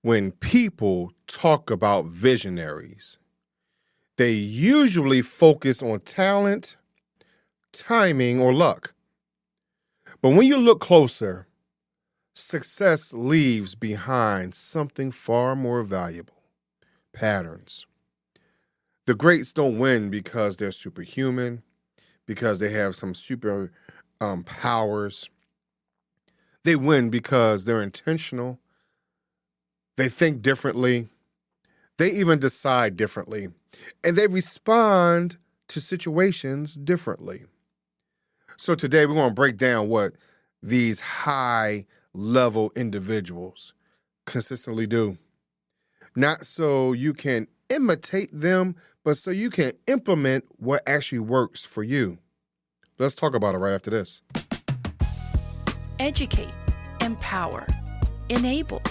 When people talk about visionaries, they usually focus on talent, timing, or luck. But when you look closer, success leaves behind something far more valuable: patterns. The greats don't win because they're superhuman, because they have some super powers. They win because they're intentional. They think differently. They even decide differently. And they respond to situations differently. So today we're going to break down what these high-level individuals consistently do. Not so you can imitate them, but so you can implement what actually works for you. Let's talk about it right after this. Educate, empower, enable,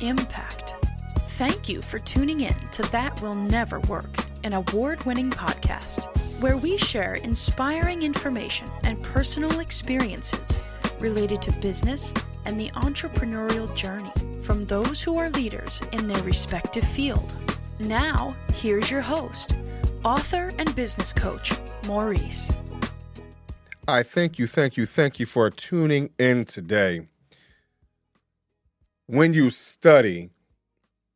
impact. Thank you for tuning in to That Will Never Work, an award-winning podcast where we share inspiring information and personal experiences related to business and the entrepreneurial journey from those who are leaders in their respective field. Now, here's your host, author and business coach, Maurice. I thank you for tuning in today. When you study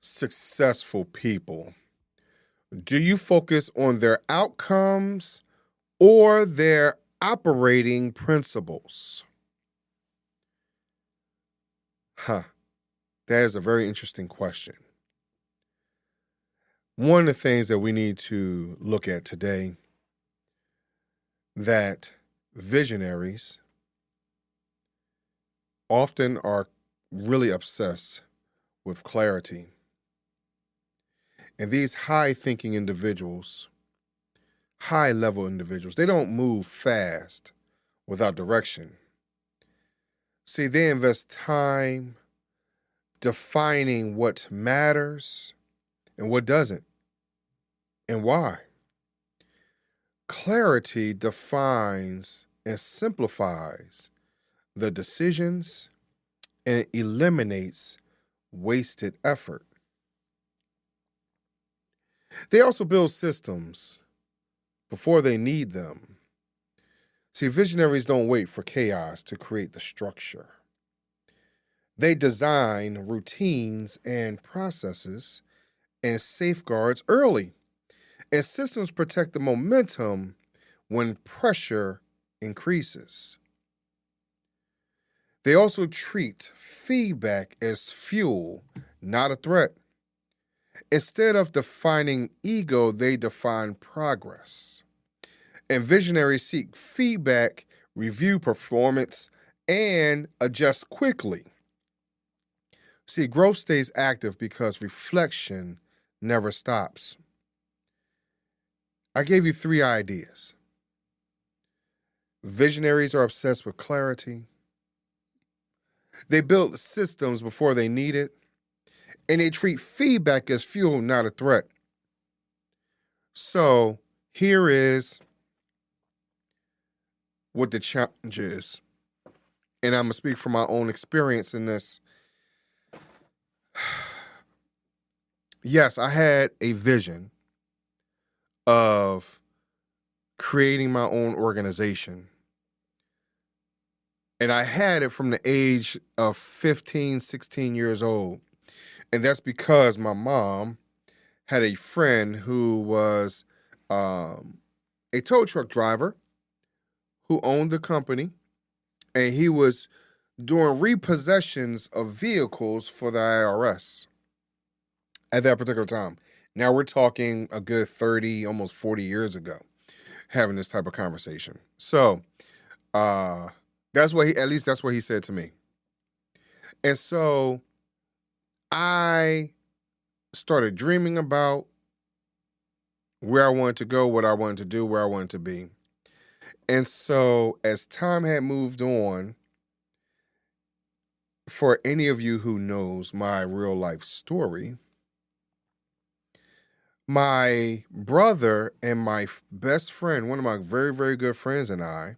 successful people, do you focus on their outcomes or their operating principles? That is a very interesting question. One of the things that we need to look at today, that visionaries often are really obsessed with clarity. And these high-thinking individuals, high-level individuals, they don't move fast without direction. See, they invest time defining what matters and what doesn't, and why. Clarity defines and simplifies the decisions and eliminates wasted effort. They also build systems before they need them. See, visionaries don't wait for chaos to create the structure. They design routines and processes and safeguards early. And systems protect the momentum when pressure increases. They also treat feedback as fuel, not a threat. Instead of defining ego, they define progress. And visionaries seek feedback, review performance, and adjust quickly. See, growth stays active because reflection never stops. I gave you 3 ideas. Visionaries are obsessed with clarity. They build systems before they need it. And they treat feedback as fuel, not a threat. So here is what the challenge is. And I'm going to speak from my own experience in this. Yes, I had a vision of creating my own organization. And I had it from the age of 15, 16 years old. And that's because my mom had a friend who was a tow truck driver who owned a company. And he was doing repossessions of vehicles for the IRS at that particular time. Now we're talking a good 30, almost 40 years ago, having this type of conversation. So that's what he said to me. And so I started dreaming about where I wanted to go, what I wanted to do, where I wanted to be. And so as time had moved on, for any of you who knows my real life story, my brother and my best friend, one of my very, very good friends, and I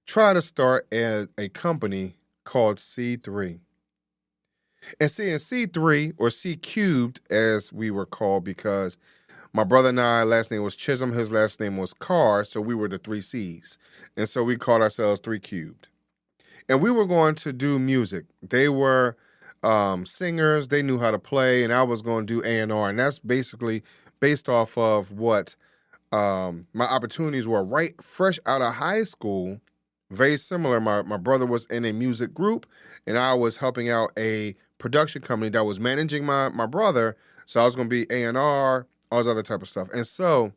tried to start a company called C3. And see, in C3 or C cubed, as we were called, because my brother and I, last name was Chisholm, his last name was Carr, so we were the three C's. And so we called ourselves 3 cubed. And we were going to do music. They were singers, they knew how to play, and I was going to do A&R. And that's basically based off of what my opportunities were right fresh out of high school. Very similar. My brother was in a music group, and I was helping out a production company that was managing my brother. So I was going to be A&R, all this other type of stuff. And so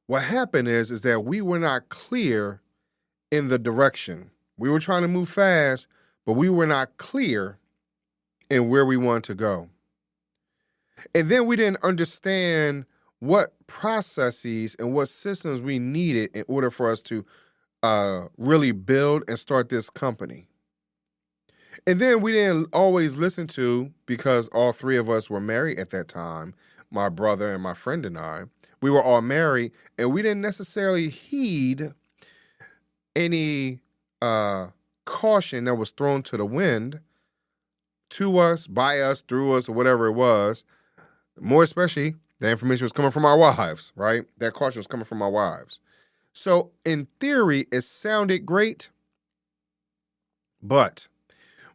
what happened is that we were not clear in the direction. We were trying to move fast, but we were not clear in where we wanted to go. And then we didn't understand what processes and what systems we needed in order for us to really build and start this company. And then we didn't always listen to, because all three of us were married at that time, my brother and my friend and I, we were all married, and we didn't necessarily heed any caution that was thrown to the wind, to us, by us, through us, or whatever it was. More especially, the information was coming from our wives, right? That caution was coming from our wives. So in theory, it sounded great, but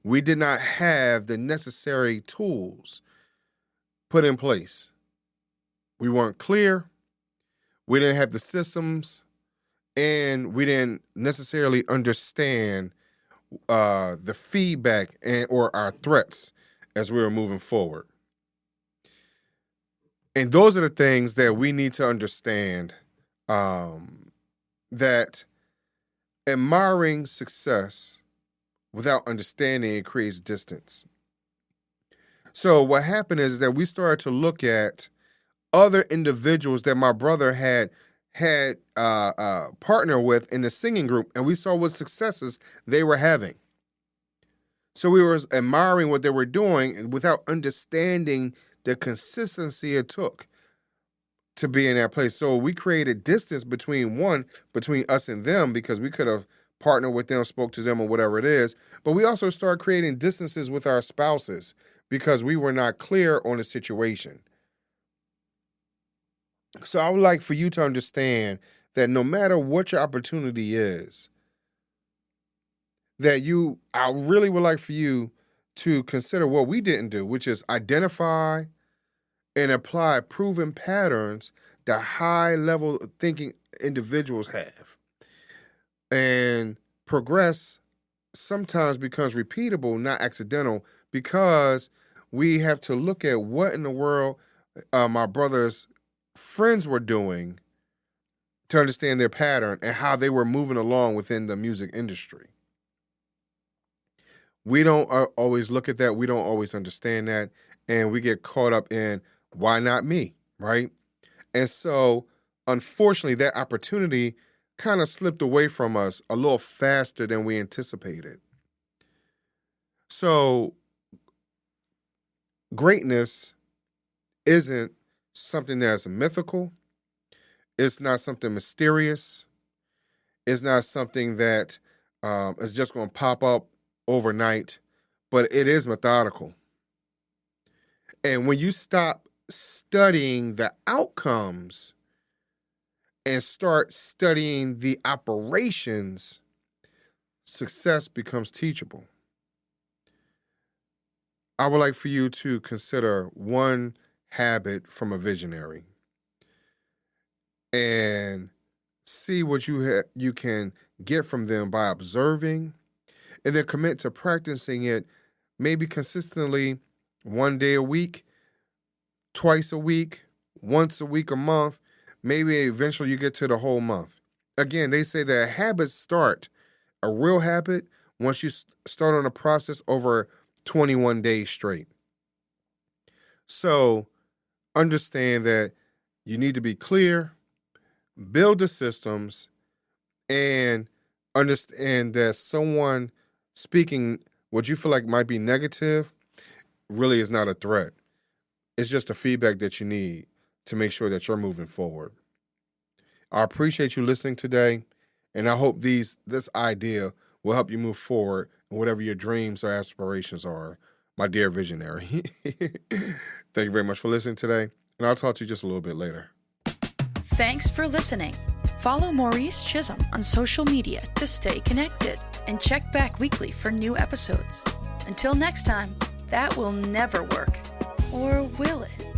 we did not have the necessary tools put in place. We weren't clear. We didn't have the systems, and we didn't necessarily understand the feedback or our threats as we were moving forward. And those are the things that we need to understand, that admiring success without understanding it creates distance. So what happened is that we started to look at other individuals that my brother had partnered with in the singing group, and we saw what successes they were having. So we were admiring what they were doing without understanding the consistency it took to be in that place. So we created distance between us and them, because we could have partnered with them, spoke to them, or whatever it is. But we also started creating distances with our spouses because we were not clear on the situation. So I would like for you to understand that no matter what your opportunity is, I really would like for you to consider what we didn't do, which is identify and apply proven patterns that high-level thinking individuals have. And progress sometimes becomes repeatable, not accidental, because we have to look at what in the world my brother's friends were doing to understand their pattern and how they were moving along within the music industry. We don't always look at that. We don't always understand that. And we get caught up in, why not me, right? And so, unfortunately, that opportunity kind of slipped away from us a little faster than we anticipated. So, greatness isn't something that's mythical. It's not something mysterious. It's not something that is just going to pop up overnight, but it is methodical. And when you stop studying the outcomes and start studying the operations, success becomes teachable. I would like for you to consider one habit from a visionary and see what you can get from them by observing, and then commit to practicing it maybe consistently 1 day a week, twice a week, once a week a month. Maybe eventually you get to the whole month. Again, they say that habits start, a real habit, once you start on a process over 21 days straight. So understand that you need to be clear, build the systems, and understand that someone speaking what you feel like might be negative really is not a threat. It's just a feedback that you need to make sure that you're moving forward. I appreciate you listening today, and I hope this idea will help you move forward or whatever your dreams or aspirations are, my dear visionary. Thank you very much for listening today, and I'll talk to you just a little bit later. Thanks for listening. Follow Maurice Chisholm on social media to stay connected and check back weekly for new episodes. Until next time, that will never work. Or will it?